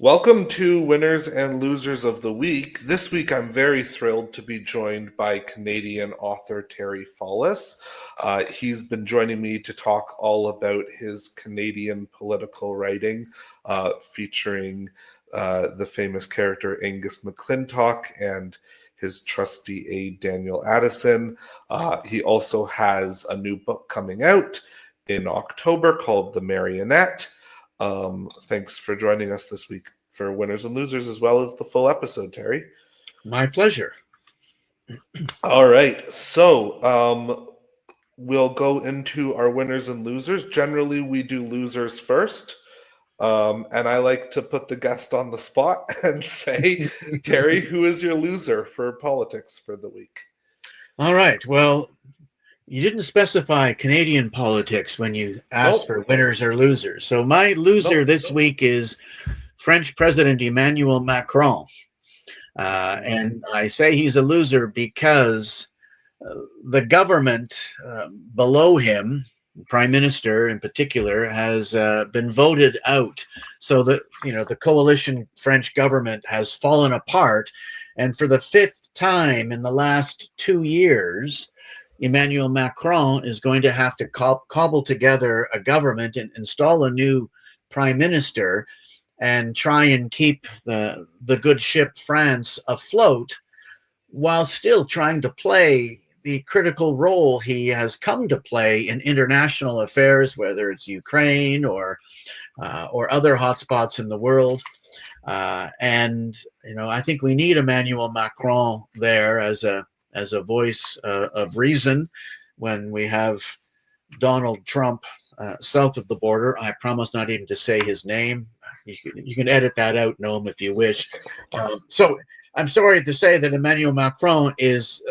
Welcome to Winners and Losers of the Week. This week, I'm very thrilled to be joined by Canadian author Terry Fallis. He's been joining me to talk all about his Canadian political writing, featuring the famous character Angus McClintock and his trusty aide Daniel Addison. He also has a new book coming out in October called The Marionette. Thanks for joining us this week for Winners and Losers, as well as the full episode, Terry. My pleasure. All right, so we'll go into our winners and losers. Generally, we do losers first, and I like to put the guest on the spot and say, Terry, who is your loser for politics for the week? All right. Well, you didn't specify Canadian politics when you asked for winners or losers. So my loser this week is French President Emmanuel Macron. And I say he's a loser because the government below him, Prime Minister in particular, has been voted out. So the coalition French government has fallen apart. And for the fifth time in the last 2 years, Emmanuel Macron is going to have to cobble together a government and install a new prime minister and try and keep the good ship France afloat while still trying to play the critical role he has come to play in international affairs, whether it's Ukraine or other hotspots in the world. And I think we need Emmanuel Macron there as a voice of reason when we have Donald Trump south of the border. I promise not even to say his name. You can edit that out, Noam, if you wish. So I'm sorry to say that Emmanuel Macron is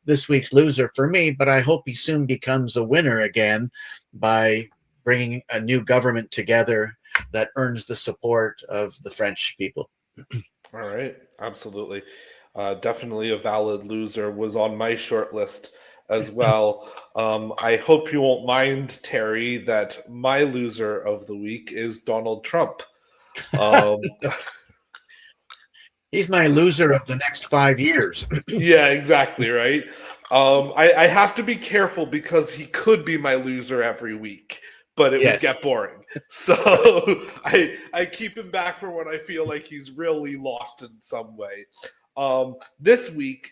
this week's loser for me, but I hope he soon becomes a winner again by bringing a new government together that earns the support of the French people. All right, absolutely. Definitely a valid loser, was on my short list as well. I hope you won't mind, Terry, that my loser of the week is Donald Trump. He's my loser of the next 5 years. Yeah, exactly, right? I have to be careful because he could be my loser every week, but it would get boring. So I keep him back for when I feel like he's really lost in some way. This week,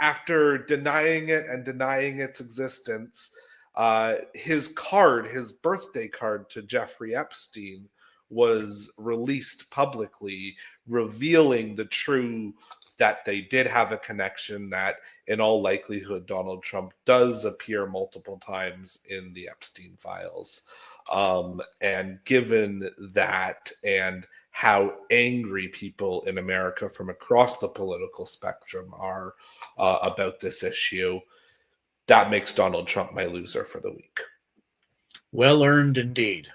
after denying it and denying its existence, his birthday card to Jeffrey Epstein was released publicly, revealing the truth that they did have a connection, that in all likelihood Donald Trump does appear multiple times in the Epstein files. And given that and how angry people in America from across the political spectrum are about this issue, that makes Donald Trump my loser for the week. Well earned indeed.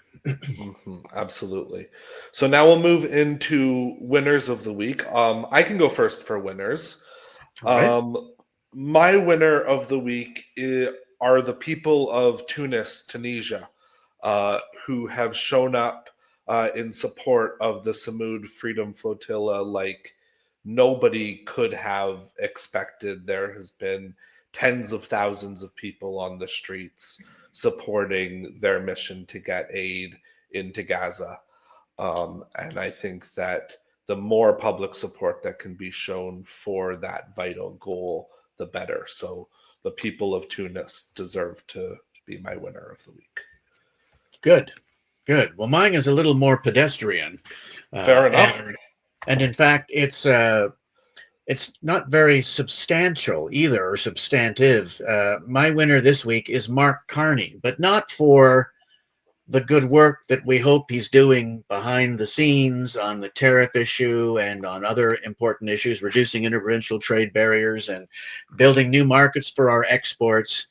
Absolutely. So now we'll move into winners of the week. I can go first for winners. Right. My winner of the week are the people of Tunisia, who have shown up in support of the Sumud Freedom Flotilla like nobody could have expected. There has been tens of thousands of people on the streets supporting their mission to get aid into Gaza. And I think that the more public support that can be shown for that vital goal, the better. So the people of Tunis deserve to be my winner of the week. Good. Well, mine is a little more pedestrian. Fair enough. And in fact, it's not very substantial either, or substantive. My winner this week is Mark Carney, but not for the good work that we hope he's doing behind the scenes on the tariff issue and on other important issues, reducing interprovincial trade barriers and building new markets for our exports.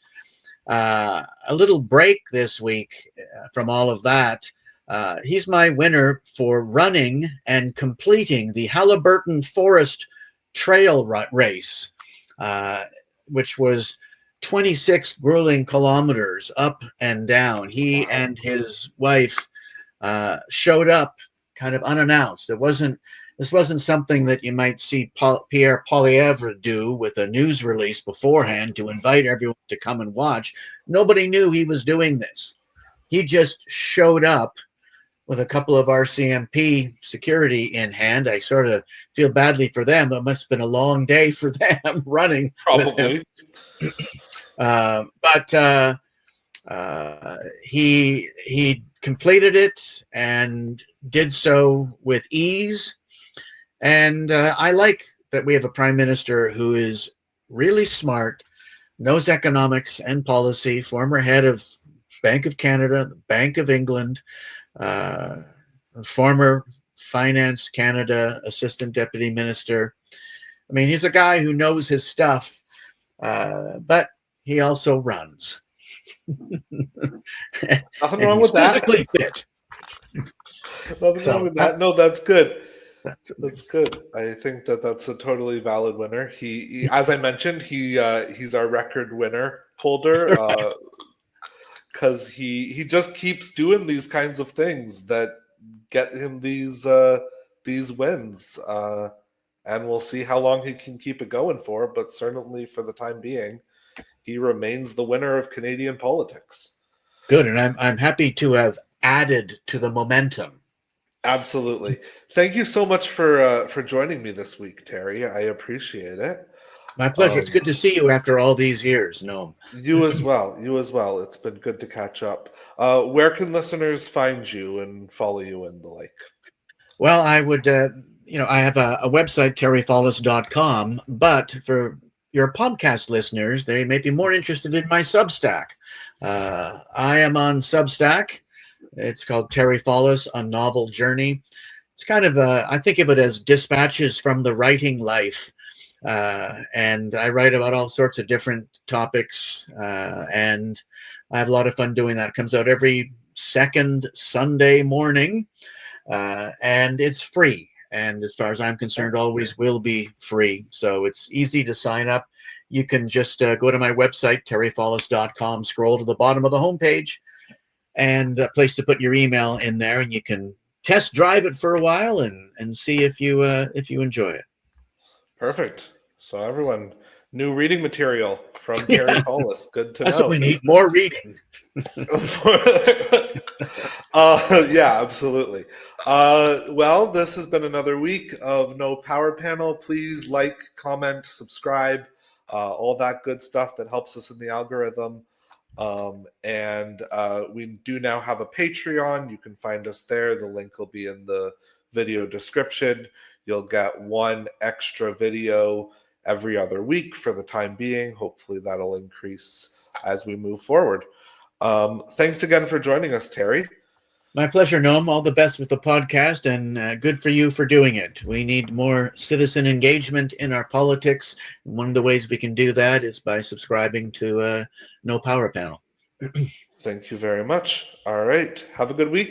A little break this week from all of that. He's my winner for running and completing the Halliburton Forest Trail race, which was 26 grueling kilometers up and down. He and his wife showed up kind of unannounced. This wasn't something that you might see Pierre Poilievre do with a news release beforehand to invite everyone to come and watch. Nobody knew he was doing this. He just showed up with a couple of RCMP security in hand. I sort of feel badly for them. It must have been a long day for them running. Probably. But he completed it and did so with ease. And I like that we have a prime minister who is really smart, knows economics and policy, former head of Bank of Canada, Bank of England, former Finance Canada assistant deputy minister. I mean, he's a guy who knows his stuff, but he also runs. Nothing wrong with that. Physically fit. Nothing wrong with that. No, that's good. That's good. I think that's a totally valid winner. He as I mentioned, he's our record winner holder because he just keeps doing these kinds of things that get him these wins, and we'll see how long he can keep it going for. But certainly for the time being, he remains the winner of Canadian politics. Good, and I'm happy to have added to the momentum. Absolutely. Thank you so much for joining me this week, Terry. I appreciate it. My pleasure. It's good to see you after all these years. No. You as well. You as well. It's been good to catch up. Where can listeners find you and follow you and the like? Well, I would, I have a website, terryfallis.com, but for your podcast listeners, they may be more interested in my Substack. I am on Substack. It's called Terry Fallis, A Novel Journey. It's kind of, I think of it as dispatches from the writing life. And I write about all sorts of different topics. And I have a lot of fun doing that. It comes out every second Sunday morning. And it's free. And as far as I'm concerned, always will be free. So it's easy to sign up. You can just go to my website, terryfallis.com, scroll to the bottom of the homepage, and a place to put your email in there, and you can test drive it for a while and see if you enjoy it. Perfect. So everyone, new reading material from Terry Fallis. Good to know. That's what we need, more reading. Yeah, absolutely. Well, this has been another week of No Power Panel. Please like, comment, subscribe, all that good stuff that helps us in the algorithm. And we do now have a Patreon. You can find us there. The link will be in the video description. You'll get one extra video every other week for the time being. Hopefully that'll increase as we move forward. Thanks again for joining us, Terry. My pleasure, Noam. All the best with the podcast, and good for you for doing it. We need more citizen engagement in our politics. One of the ways we can do that is by subscribing to No Power Panel. Thank you very much. All right. Have a good week.